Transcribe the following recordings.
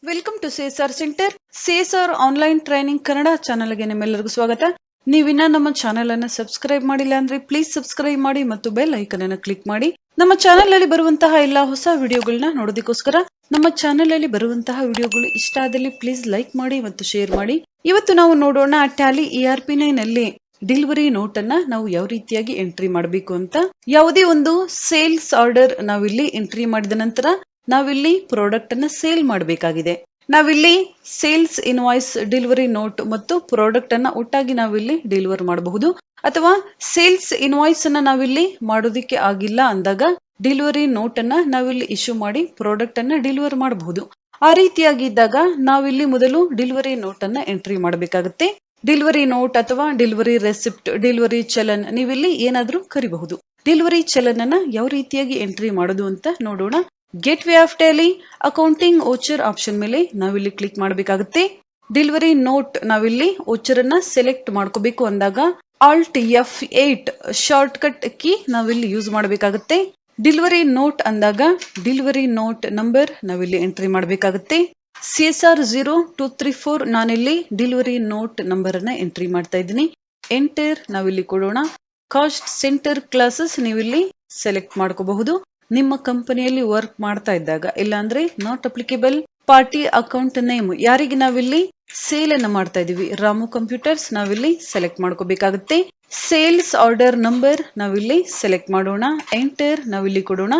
Welcome to CSR centre. CSR online training Kannada ಚಾನೆಲ್ಗೆ ನಿಮ್ಮೆಲ್ಲರಿಗೂ ಸ್ವಾಗತ. ನೀವಿನ್ನ ನಮ್ಮ ಚಾನೆಲ್ ಅನ್ನು ಸಬ್ಸ್ಕ್ರೈಬ್ ಮಾಡಿಲ್ಲ ಅಂದ್ರೆ ಪ್ಲೀಸ್ ಸಬ್ಸ್ಕ್ರೈಬ್ ಮಾಡಿ ಮತ್ತು ಬೆಲ್ ಐಕನ್ ಅನ್ನು ಕ್ಲಿಕ್ ಮಾಡಿ. ನಮ್ಮ ಚಾನೆಲ್ ಅಲ್ಲಿ ಬರುವಂತಹ ಎಲ್ಲಾ ಹೊಸ ವಿಡಿಯೋಗಳನ್ನ ನೋಡೋದಕ್ಕೋಸ್ಕರ ನಮ್ಮ ಚಾನೆಲ್ ಅಲ್ಲಿ ಬರುವಂತಹ ವಿಡಿಯೋಗಳು ಇಷ್ಟ ಆದಲ್ಲಿ ಪ್ಲೀಸ್ ಲೈಕ್ ಮಾಡಿ ಮತ್ತು ಶೇರ್ ಮಾಡಿ. ಇವತ್ತು ನಾವು ನೋಡೋಣ ಟ್ಯಾಲಿ ERP9 ನಲ್ಲಿ ಡೆಲಿವರಿ ನೋಟ್ ಅನ್ನ ನಾವು ಯಾವ ರೀತಿಯಾಗಿ ಎಂಟ್ರಿ ಮಾಡಬೇಕು ಅಂತ. ಯಾವುದೇ ಒಂದು ಸೇಲ್ಸ್ ಆರ್ಡರ್ ನಾವಿಲ್ಲಿ ಎಂಟ್ರಿ ಮಾಡಿದ ನಂತರ ನಾವಿಲ್ಲಿ ಪ್ರಾಡಕ್ಟ್ ಅನ್ನ ಸೇಲ್ ಮಾಡಬೇಕಾಗಿದೆ. ನಾವಿಲ್ಲಿ ಸೇಲ್ಸ್ ಇನ್ವಾಯ್ಸ್, ಡೆಲಿವರಿ ನೋಟ್ ಮತ್ತು ಪ್ರಾಡಕ್ಟ್ ಅನ್ನ ಒಟ್ಟಾಗಿ ನಾವಿಲ್ಲಿ ಡೆಲಿವರ್ ಮಾಡಬಹುದು. ಅಥವಾ ಸೇಲ್ಸ್ ಇನ್ವಾಯ್ಸ್ ಅನ್ನ ನಾವಿಲ್ಲಿ ಮಾಡೋದಿಕ್ಕೆ ಆಗಿಲ್ಲ ಅಂದಾಗ ಡೆಲಿವರಿ ನೋಟ್ ಅನ್ನ ನಾವಿಲ್ಲಿ ಇಶ್ಯೂ ಮಾಡಿ ಪ್ರಾಡಕ್ಟ್ ಅನ್ನ ಡೆಲಿವರ್ ಮಾಡಬಹುದು. ಆ ರೀತಿಯಾಗಿ ಇದ್ದಾಗ ನಾವಿಲ್ಲಿ ಮೊದಲು ಡೆಲಿವರಿ ನೋಟ್ ಅನ್ನ ಎಂಟ್ರಿ ಮಾಡಬೇಕಾಗುತ್ತೆ. ಡೆಲಿವರಿ ನೋಟ್ ಅಥವಾ ಡೆಲಿವರಿ ರೆಸಿಪ್ಟ್, ಡೆಲಿವರಿ ಚಲನ್ ನೀವಿಲ್ಲಿ ಏನಾದ್ರೂ ಕರಿಬಹುದು. ಡೆಲಿವರಿ ಚಲನ್ ಅನ್ನ ಯಾವ ರೀತಿಯಾಗಿ ಎಂಟ್ರಿ ಮಾಡೋದು ಅಂತ ನೋಡೋಣ. Get way of Tally accounting voucher option ಮೇಲೆ ನಾವಿಲ್ಲಿ ಕ್ಲಿಕ್ ಮಾಡಬೇಕಾಗುತ್ತೆ. ಡೆಲಿವರಿ ನೋಟ್ ನಾವಿಲ್ಲಿ ವೋಚರ್ ಅನ್ನ ಸೆಲೆಕ್ಟ್ ಮಾಡ್ಕೋಬೇಕು ಅಂದಾಗ Alt F8 short cut key ನಾವಿಲ್ಲಿ ಯೂಸ್ ಮಾಡಬೇಕಾಗುತ್ತೆ. ಡೆಲಿವರಿ ನೋಟ್ ಅಂದಾಗ ಡೆಲಿವರಿ ನೋಟ್ ನಂಬರ್ ನಾವಿಲ್ಲಿ ಎಂಟ್ರಿ ಮಾಡಬೇಕಾಗುತ್ತೆ. CSR 0234 ನಾನಿಲ್ಲಿ ಡೆಲಿವರಿ ನೋಟ್ ನಂಬರ್ ಅನ್ನ ಎಂಟ್ರಿ ಮಾಡ್ತಾ ಇದ್ದೀನಿ. ಎಂಟರ್ ನಾವಿಲ್ಲಿ ಕೊಡೋಣ. ಕಾಸ್ಟ್ ಸೆಂಟರ್ ಕ್ಲಾಸಸ್ ನೀವಿಲ್ಲಿ ಸೆಲೆಕ್ಟ್ ಮಾಡ್ಕೋಬಹುದು. ನಿಮ್ಮ ಕಂಪನಿಯಲ್ಲಿ ವರ್ಕ್ ಮಾಡ್ತಾ ಇದ್ದಾಗ, ಇಲ್ಲಾಂದ್ರೆ not applicable. Party account name, ಯಾರಿಗೆ ನಾವಿಲ್ಲಿ ಸೇಲ್ ಅನ್ನ ಮಾಡ್ತಾ ಇದೀವಿ, ರಾಮು ಕಂಪ್ಯೂಟರ್ಸ್ ನಾವಿಲ್ಲಿ ಸೆಲೆಕ್ಟ್ ಮಾಡ್ಕೋಬೇಕಾಗುತ್ತೆ. ಸೇಲ್ಸ್ ಆರ್ಡರ್ ನಂಬರ್ ನಾವಿಲ್ಲಿ ಸೆಲೆಕ್ಟ್ ಮಾಡೋಣ. ಎಂಟರ್ ನಾವಿಲ್ಲಿ ಕೊಡೋಣ.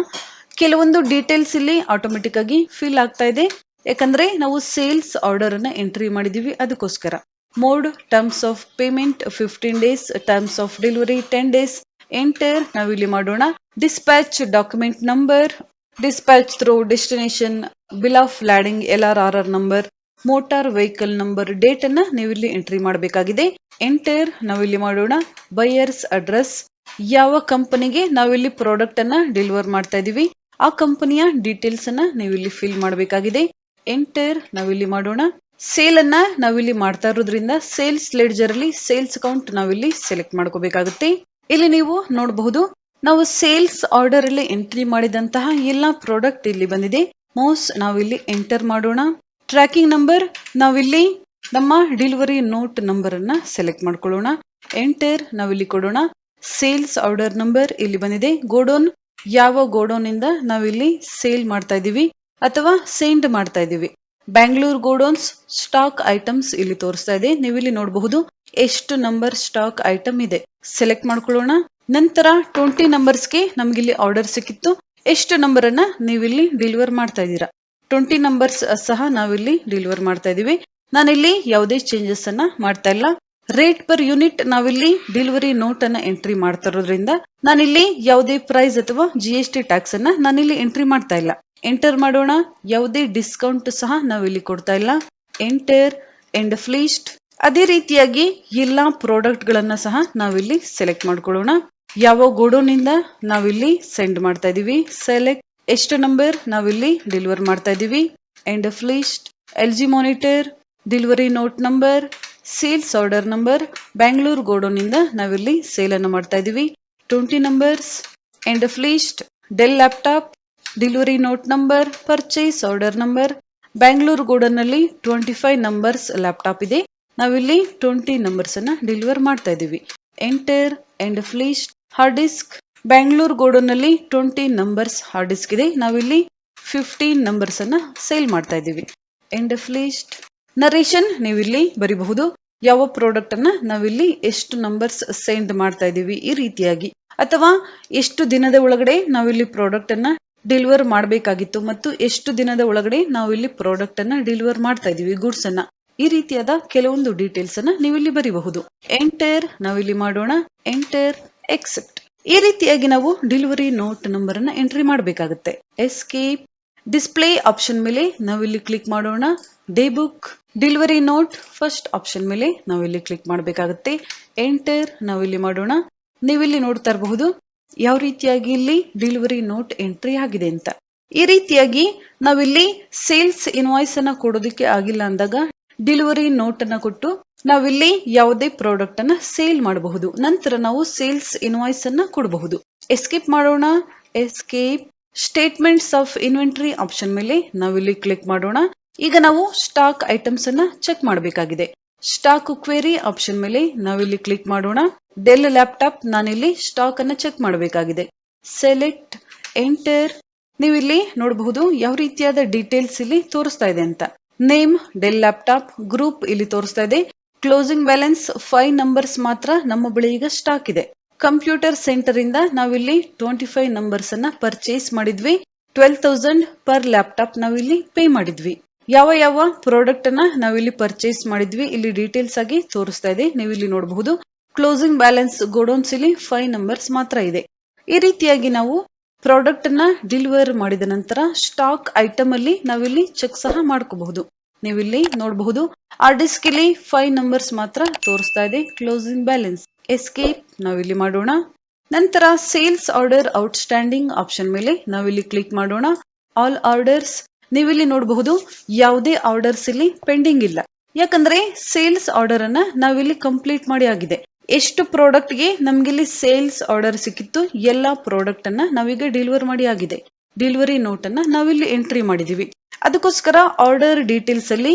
ಕೆಲವೊಂದು ಡೀಟೇಲ್ಸ್ ಇಲ್ಲಿ ಆಟೋಮೆಟಿಕ್ ಆಗಿ ಫಿಲ್ ಆಗ್ತಾ ಇದೆ, ಯಾಕಂದ್ರೆ ನಾವು ಸೇಲ್ಸ್ ಆರ್ಡರ್ ಅನ್ನ ಎಂಟ್ರಿ ಮಾಡಿದೀವಿ ಅದಕ್ಕೋಸ್ಕರ. Mode terms of payment 15 days, terms of delivery 10 days. Enter ನಾವಿಲ್ಲಿ ಮಾಡೋಣ. Dispatch document number, dispatch through destination, bill of landing LRRR number, motor vehicle number, date ಅನ್ನ ನೀವಿಲ್ಲಿ ಎಂಟ್ರಿ ಮಾಡಬೇಕಾಗಿದೆ. ಎಂಟರ್ ನಾವಿಲ್ಲಿ ಮಾಡೋಣ. ಬೈಯರ್ಸ್ ಅಡ್ರೆಸ್, ಯಾವ ಕಂಪನಿಗೆ ನಾವಿಲ್ಲಿ ಪ್ರಾಡಕ್ಟ್ ಅನ್ನ ಡೆಲಿವರ್ ಮಾಡ್ತಾ ಇದೀವಿ ಆ ಕಂಪನಿಯ ಡೀಟೇಲ್ಸ್ ಅನ್ನ ನೀವಿಲ್ಲಿ ಫಿಲ್ ಮಾಡಬೇಕಾಗಿದೆ. ಎಂಟರ್ ನಾವಿಲ್ಲಿ ಮಾಡೋಣ. ಸೇಲ್ ಅನ್ನ ನಾವಿಲ್ಲಿ ಮಾಡ್ತಾ ಇರೋದ್ರಿಂದ ಸೇಲ್ಸ್ ಲೆಡ್ಜರ್ ಅಲ್ಲಿ ಸೇಲ್ಸ್ ಅಕೌಂಟ್ ನಾವಿಲ್ಲಿ ಸೆಲೆಕ್ಟ್ ಮಾಡ್ಕೋಬೇಕಾಗುತ್ತೆ. ಇಲ್ಲಿ ನೀವು ನೋಡಬಹುದು, ನಾವು ಸೇಲ್ಸ್ ಆರ್ಡರ್ ಅಲ್ಲಿ ಎಂಟ್ರಿ ಮಾಡಿದಂತಹ ಎಲ್ಲಾ ಪ್ರಾಡಕ್ಟ್ ಇಲ್ಲಿ ಬಂದಿದೆ. ಮೌಸ್ ನಾವಿಲ್ಲಿ ಎಂಟರ್ ಮಾಡೋಣ. ಟ್ರ್ಯಾಕಿಂಗ್ ನಂಬರ್ ನಾವಿಲ್ಲಿ ನಮ್ಮ ಡೆಲಿವರಿ ನೋಟ್ ನಂಬರ್ ಅನ್ನ ಸೆಲೆಕ್ಟ್ ಮಾಡ್ಕೊಳ್ಳೋಣ. ಎಂಟರ್ ನಾವಿಲ್ಲಿ ಕೊಡೋಣ. ಸೇಲ್ಸ್ ಆರ್ಡರ್ ನಂಬರ್ ಇಲ್ಲಿ ಬಂದಿದೆ. ಗೋಡೌನ್, ಯಾವ ಗೋಡೌನ್ ಇಂದ ನಾವಿಲ್ಲಿ ಸೇಲ್ ಮಾಡ್ತಾ ಇದೀವಿ ಅಥವಾ ಸೆಂಡ್ ಮಾಡ್ತಾ ಇದೀವಿ. ಬ್ಯಾಂಗ್ಳೂರ್ ಗೋಡೌನ್ಸ್ ಸ್ಟಾಕ್ ಐಟಮ್ಸ್ ಇಲ್ಲಿ ತೋರಿಸ್ತಾ ಇದೆ. ನೀವಿಲ್ಲಿ ನೋಡಬಹುದು ಎಷ್ಟು ನಂಬರ್ ಸ್ಟಾಕ್ ಐಟಮ್ ಇದೆ. ಸೆಲೆಕ್ಟ್ ಮಾಡ್ಕೊಳ್ಳೋಣ. ನಂತರ 20 ನಂಬರ್ಸ್ಗೆ ನಮ್ಗಿಲ್ಲಿ ಆರ್ಡರ್ ಸಿಕ್ಕಿತ್ತು. ಎಷ್ಟು ನಂಬರ್ ಅನ್ನ ನೀವಿಲ್ಲಿ ಡೆಲಿವರ್ ಮಾಡ್ತಾ ಇದ್ದೀರಾ. 20 ನಂಬರ್ಸ್ ಸಹ ನಾವಿಲ್ಲಿ ಡೆಲಿವರ್ ಮಾಡ್ತಾ ಇದೀವಿ. ನಾನಿಲ್ಲಿ ಯಾವುದೇ ಚೇಂಜಸ್ ಅನ್ನ ಮಾಡ್ತಾ ಇಲ್ಲ. ರೇಟ್ ಪರ್ ಯೂನಿಟ್ ನಾವಿಲ್ಲಿ ಡೆಲಿವರಿ ನೋಟ್ ಅನ್ನ ಎಂಟ್ರಿ ಮಾಡ್ತಾ ಇರೋದ್ರಿಂದ ನಾನಿಲ್ಲಿ ಯಾವುದೇ ಪ್ರೈಸ್ ಅಥವಾ GST ಟ್ಯಾಕ್ಸ್ ಅನ್ನ ನಾನಿಲ್ಲಿ ಎಂಟ್ರಿ ಮಾಡ್ತಾ ಇಲ್ಲ. ಎಂಟರ್ ಮಾಡೋಣ. ಯಾವುದೇ ಡಿಸ್ಕೌಂಟ್ ಸಹ ನಾವಿಲ್ಲಿ ಕೊಡ್ತಾ ಇಲ್ಲ. ಎಂಟರ್ ಎಂಡ್ ಫ್ಲೀಸ್ಟ್. ಅದೇ ರೀತಿಯಾಗಿ ಎಲ್ಲಾ ಪ್ರಾಡಕ್ಟ್ ಗಳನ್ನ ಸಹ ನಾವಿಲ್ಲಿ ಸೆಲೆಕ್ಟ್ ಮಾಡ್ಕೊಳ್ಳೋಣ. ಯಾವ ಗೋಡೌನ್ ಇಂದ ನಾವಿಲ್ಲಿ ಸೆಂಡ್ ಮಾಡ್ತಾ ಇದೀವಿ. ಸೆಲೆಕ್ಟ್ ಎಷ್ಟು ನಂಬರ್ ನಾವಿಲ್ಲಿ ಡೆಲಿವರ್ ಮಾಡ್ತಾ ಇದೀವಿ. ಎಂಡ್ ಫ್ಲೀಸ್ಟ್. LG monitor, delivery note number, sales order number, Bangalore godown ಇಂದ ನಾವಿಲ್ಲಿ ಸೇಲ್ ಅನ್ನು ಮಾಡ್ತಾ ಇದೀವಿ. 20 ನಂಬರ್ಸ್. ಎಂಡ್ ಫ್ಲೀಸ್ಟ್. Dell laptop, delivery note number, purchase order number, Bangalore godown ನಲ್ಲಿ 25 ನಂಬರ್ಸ್ ಲ್ಯಾಪ್ಟಾಪ್ ಇದೆ. ನಾವಿಲ್ಲಿ 20 ನಂಬರ್ಸ್ ಅನ್ನ ಡೆಲಿವರ್ ಮಾಡ್ತಾ ಇದೀವಿ. ಎಂಟರ್ ಎಂಡ್ ಫ್ಲೀಸ್ಟ್. ಹಾರ್ಡ್ ಡಿಸ್ಕ್, ಬ್ಯಾಂಗ್ಳೂರ್ ಗೋಡೌನ್ ನಲ್ಲಿ 20 ನಂಬರ್ಸ್ ಹಾರ್ಡ್ ಡಿಸ್ಕ್ ಇದೆ. ನಾವಿಲ್ಲಿ 15 ನಂಬರ್ಸ್ ಅನ್ನ ಸೇಲ್ ಮಾಡ್ತಾ ಇದೀವಿ. ಎಂಡ್ ಫ್ಲೀಸ್ಟ್. ನರೇಶನ್ ನೀವಿಲ್ಲಿ ಬರಿಬಹುದು. ಯಾವ ಪ್ರಾಡಕ್ಟ್ ಅನ್ನ ನಾವಿಲ್ಲಿ ಎಷ್ಟು ನಂಬರ್ಸ್ ಸೆಂಡ್ ಮಾಡ್ತಾ ಇದೀವಿ ಈ ರೀತಿಯಾಗಿ, ಅಥವಾ ಎಷ್ಟು ದಿನದ ಒಳಗಡೆ ನಾವಿಲ್ಲಿ ಪ್ರಾಡಕ್ಟ್ ಅನ್ನ ಡೆಲಿವರ್ ಮಾಡಬೇಕಾಗಿತ್ತು ಮತ್ತು ಎಷ್ಟು ದಿನದ ಒಳಗಡೆ ನಾವಿಲ್ಲಿ ಪ್ರಾಡಕ್ಟ್ ಅನ್ನ ಡೆಲಿವರ್ ಮಾಡ್ತಾ ಇದೀವಿ ಗೂಡ್ಸ್ ಅನ್ನ. ಈ ರೀತಿಯಾದ ಕೆಲವೊಂದು ಡೀಟೇಲ್ಸ್ ಅನ್ನ ನೀವಿಲ್ಲಿ ಬರೀಬಹುದು. ಎಂಟರ್ ನಾವಿಲ್ಲಿ ಮಾಡೋಣ. Enter accept. ಈ ರೀತಿಯಾಗಿ ನಾವು ಡೆಲಿವರಿ ನೋಟ್ ನಂಬರ್ ಅನ್ನ ಎಂಟ್ರಿ ಮಾಡಬೇಕಾಗುತ್ತೆ. ಎಸ್ಕೇಪ್. ಡಿಸ್ಪ್ಲೇ ಆಪ್ಷನ್ ಮೇಲೆ ನಾವಿಲ್ಲಿ ಕ್ಲಿಕ್ ಮಾಡೋಣ. Day book, delivery note first option ಮೇಲೆ ನಾವಿಲ್ಲಿ ಕ್ಲಿಕ್ ಮಾಡಬೇಕಾಗುತ್ತೆ. ಎಂಟರ್ ನಾವಿಲ್ಲಿ ಮಾಡೋಣ. ನೀವಿಲ್ಲಿ ನೋಡ್ತಾ ಇರಬಹುದು ಯಾವ ರೀತಿಯಾಗಿ ಇಲ್ಲಿ ಡೆಲಿವರಿ ನೋಟ್ ಎಂಟ್ರಿ ಆಗಿದೆ ಅಂತ. ಈ ರೀತಿಯಾಗಿ ನಾವಿಲ್ಲಿ ಸೇಲ್ಸ್ ಇನ್ವಾಯ್ಸ್ ಅನ್ನ ಕೊಡೋದಕ್ಕೆ ಆಗಿಲ್ಲ ಅಂದಾಗ ಡೆಲಿವರಿ ನೋಟ್ ಅನ್ನ ಕೊಟ್ಟು ನಾವಿಲ್ಲಿ ಯಾವುದೇ ಪ್ರಾಡಕ್ಟ್ ಅನ್ನ ಸೇಲ್ ಮಾಡಬಹುದು. ನಂತರ ನಾವು ಸೇಲ್ಸ್ ಇನ್ವಾಯ್ಸ್ ಅನ್ನ ಕೊಡಬಹುದು. ಎಸ್ಕೇಪ್ ಮಾಡೋಣ. Escape. Statements of inventory option ಮೇಲೆ ನಾವಿಲ್ಲಿ ಕ್ಲಿಕ್ ಮಾಡೋಣ. ಈಗ ನಾವು ಸ್ಟಾಕ್ ಐಟಮ್ಸ್ ಅನ್ನ ಚೆಕ್ ಮಾಡಬೇಕಾಗಿದೆ. ಸ್ಟಾಕ್ ಕ್ವೆರಿ ಆಪ್ಷನ್ ಮೇಲೆ ನಾವಿಲ್ಲಿ ಕ್ಲಿಕ್ ಮಾಡೋಣ. ಡೆಲ್ ಲ್ಯಾಪ್ಟಾಪ್ ನಾನಿಲ್ಲಿ ಸ್ಟಾಕ್ ಅನ್ನ ಚೆಕ್ ಮಾಡಬೇಕಾಗಿದೆ. Select enter. ನೀವು ಇಲ್ಲಿ ನೋಡಬಹುದು ಯಾವ ರೀತಿಯಾದ ಡೀಟೇಲ್ಸ್ ಇಲ್ಲಿ ತೋರಿಸ್ತಾ ಇದೆ ಅಂತ. ನೇಮ್ ಡೆಲ್ ಲ್ಯಾಪ್ಟಾಪ್, ಗ್ರೂಪ್ ಇಲ್ಲಿ ತೋರಿಸ್ತಾ ಇದೆ. ಕ್ಲೋಸಿಂಗ್ ಬ್ಯಾಲೆನ್ಸ್ 5 ನಂಬರ್ಸ್ ಮಾತ್ರ ನಮ್ಮ ಬಳಿ ಈಗ ಸ್ಟಾಕ್ ಇದೆ. ಕಂಪ್ಯೂಟರ್ ಸೆಂಟರ್ ಇಂದ ನಾವಿಲ್ಲಿ 25 ನಂಬರ್ಸ್ ಅನ್ನ ಪರ್ಚೇಸ್ ಮಾಡಿದ್ವಿ. 12,000 ಪರ್ ಲ್ಯಾಪ್ಟಾಪ್ ನಾವಿಲ್ಲಿ ಪೇ ಮಾಡಿದ್ವಿ. ಯಾವ ಯಾವ ಪ್ರಾಡಕ್ಟ್ ಅನ್ನ ನಾವಿಲ್ಲಿ ಪರ್ಚೇಸ್ ಮಾಡಿದ್ವಿ ಇಲ್ಲಿ ಡೀಟೇಲ್ಸ್ ಆಗಿ ತೋರಿಸ್ತಾ ಇದೆ. ನೀವು ಇಲ್ಲಿ ನೋಡಬಹುದು ಕ್ಲೋಸಿಂಗ್ ಬ್ಯಾಲೆನ್ಸ್ ಗೋಡೌನ್ಸ್ ಇಲ್ಲಿ 5 ನಂಬರ್ಸ್ ಮಾತ್ರ ಇದೆ. ಈ ರೀತಿಯಾಗಿ ನಾವು ಪ್ರಾಡಕ್ಟ್ ಅನ್ನ ಡೆಲಿವರ್ ಮಾಡಿದ ನಂತರ ಸ್ಟಾಕ್ ಐಟಮ್ ಅಲ್ಲಿ ನಾವಿಲ್ಲಿ ಚೆಕ್ ಸಹ ಮಾಡ್ಕೋಬಹುದು. ನೀವಿಲ್ಲಿ ನೋಡಬಹುದು ಆ ಡಿಸ್ಕ್ ಇಲ್ಲಿ 5 ನಂಬರ್ಸ್ ಮಾತ್ರ ತೋರಿಸ್ತಾ ಇದೆ. ಕ್ಲೋಸಿಂಗ್ ಬ್ಯಾಲೆನ್ಸ್ ಎಸ್ಕೇಪ್ ನಾವಿಲ್ಲಿ ಮಾಡೋಣ. ನಂತರ ಸೇಲ್ಸ್ ಆರ್ಡರ್ ಔಟ್ಸ್ಟ್ಯಾಂಡಿಂಗ್ ಆಪ್ಷನ್ ಮೇಲೆ ನಾವಿಲ್ಲಿ ಕ್ಲಿಕ್ ಮಾಡೋಣ. All orders. ನೀವಿಲ್ಲಿ ನೋಡಬಹುದು ಯಾವುದೇ ಆರ್ಡರ್ಸ್ ಇಲ್ಲಿ ಪೆಂಡಿಂಗ್ ಇಲ್ಲ. ಯಾಕಂದ್ರೆ ಸೇಲ್ಸ್ ಆರ್ಡರ್ ಅನ್ನ ನಾವಿಲ್ಲಿ ಕಂಪ್ಲೀಟ್ ಮಾಡಿ ಆಗಿದೆ. ಎಷ್ಟು ಪ್ರಾಡಕ್ಟ್ ಗೆ ನಮ್ಗಿಲ್ಲಿ ಸೇಲ್ಸ್ ಆರ್ಡರ್ ಸಿಕ್ಕಿತ್ತು ಎಲ್ಲಾ ಪ್ರಾಡಕ್ಟ್ ಅನ್ನ ನಾವೀಗ ಡೆಲಿವರ್ ಮಾಡಿ ಆಗಿದೆ. ಡೆಲಿವರಿ ನೋಟ್ ಅನ್ನ ನಾವಿಲ್ಲಿ ಎಂಟ್ರಿ ಮಾಡಿದೀವಿ. ಅದಕ್ಕೋಸ್ಕರ ಆರ್ಡರ್ ಡೀಟೇಲ್ಸ್ ಅಲ್ಲಿ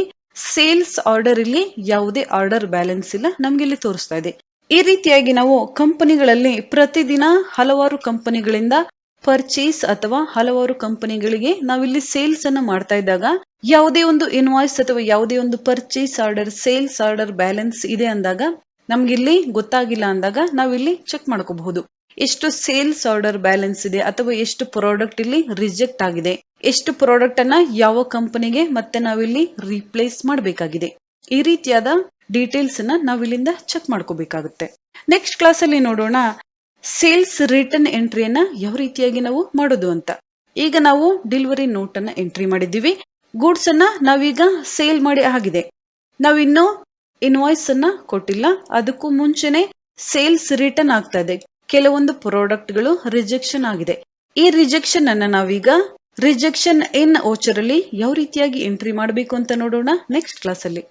ಸೇಲ್ಸ್ ಆರ್ಡರ್ ಇಲ್ಲಿ ಯಾವುದೇ ಆರ್ಡರ್ ಬ್ಯಾಲೆನ್ಸ್ ಇಲ್ಲ ನಮ್ಗೆ ಇಲ್ಲಿ ತೋರಿಸ್ತಾ ಇದೆ. ಈ ರೀತಿಯಾಗಿ ನಾವು ಕಂಪನಿಗಳಲ್ಲಿ ಪ್ರತಿದಿನ ಹಲವಾರು ಕಂಪನಿಗಳಿಂದ ಪರ್ಚೇಸ್ ಅಥವಾ ಹಲವಾರು ಕಂಪನಿಗಳಿಗೆ ನಾವಿಲ್ಲಿ ಸೇಲ್ಸ್ ಅನ್ನ ಮಾಡ್ತಾ ಇದ್ದಾಗ ಯಾವುದೇ ಒಂದು ಇನ್ವಾಯ್ಸ್ ಅಥವಾ ಯಾವುದೇ ಒಂದು purchase order sales order balance ಇದೆ ಅಂದಾಗ ನಮ್ಗಿಲ್ಲಿ ಗೊತ್ತಾಗಿಲ್ಲ ಅಂದಾಗ ನಾವಿಲ್ಲಿ ಚೆಕ್ ಮಾಡ್ಕೋಬಹುದು. ಎಷ್ಟು ಸೇಲ್ಸ್ ಆರ್ಡರ್ ಬ್ಯಾಲೆನ್ಸ್ ಇದೆ ಅಥವಾ ಎಷ್ಟು ಪ್ರಾಡಕ್ಟ್ ಇಲ್ಲಿ ರಿಜೆಕ್ಟ್ ಆಗಿದೆ, ಎಷ್ಟು ಪ್ರಾಡಕ್ಟ್ ಅನ್ನ ಯಾವ ಕಂಪನಿಗೆ ಮತ್ತೆ ನಾವಿಲ್ಲಿ ರೀಪ್ಲೇಸ್ ಮಾಡಬೇಕಾಗಿದೆ. ಈ ರೀತಿಯಾದ ಡೀಟೇಲ್ಸ್ ಅನ್ನ ನಾವಿಲ್ಲಿಂದ ಚೆಕ್ ಮಾಡ್ಕೋಬೇಕಾಗುತ್ತೆ. ನೆಕ್ಸ್ಟ್ ಕ್ಲಾಸ್ ಅಲ್ಲಿ ನೋಡೋಣ ಸೇಲ್ಸ್ ರಿಟರ್ನ್ ಎಂಟ್ರಿಯನ್ನ ಯಾವ ರೀತಿಯಾಗಿ ನಾವು ಮಾಡೋದು ಅಂತ. ಈಗ ನಾವು ಡೆಲಿವರಿ ನೋಟ್ ಅನ್ನ ಎಂಟ್ರಿ ಮಾಡಿದ್ದೀವಿ. ಗೂಡ್ಸ್ ಅನ್ನ ನಾವೀಗ ಸೇಲ್ ಮಾಡಿ ಆಗಿದೆ. ನಾವಿನ್ನು ಇನ್ವಾಯ್ಸ್ ಅನ್ನ ಕೊಟ್ಟಿಲ್ಲ. ಅದಕ್ಕೂ ಮುಂಚೆನೆ ಸೇಲ್ಸ್ ರಿಟರ್ನ್ ಆಗ್ತಾ ಇದೆ. ಕೆಲವೊಂದು ಪ್ರಾಡಕ್ಟ್ ಗಳು ರಿಜೆಕ್ಷನ್ ಆಗಿದೆ. ಈ ರಿಜೆಕ್ಷನ್ ಅನ್ನ ನಾವೀಗ ರಿಜೆಕ್ಷನ್ ಇನ್ ವೋಚರ್ ಅಲ್ಲಿ ಯಾವ ರೀತಿಯಾಗಿ ಎಂಟ್ರಿ ಮಾಡಬೇಕು ಅಂತ ನೋಡೋಣ ನೆಕ್ಸ್ಟ್ ಕ್ಲಾಸ್ ಅಲ್ಲಿ.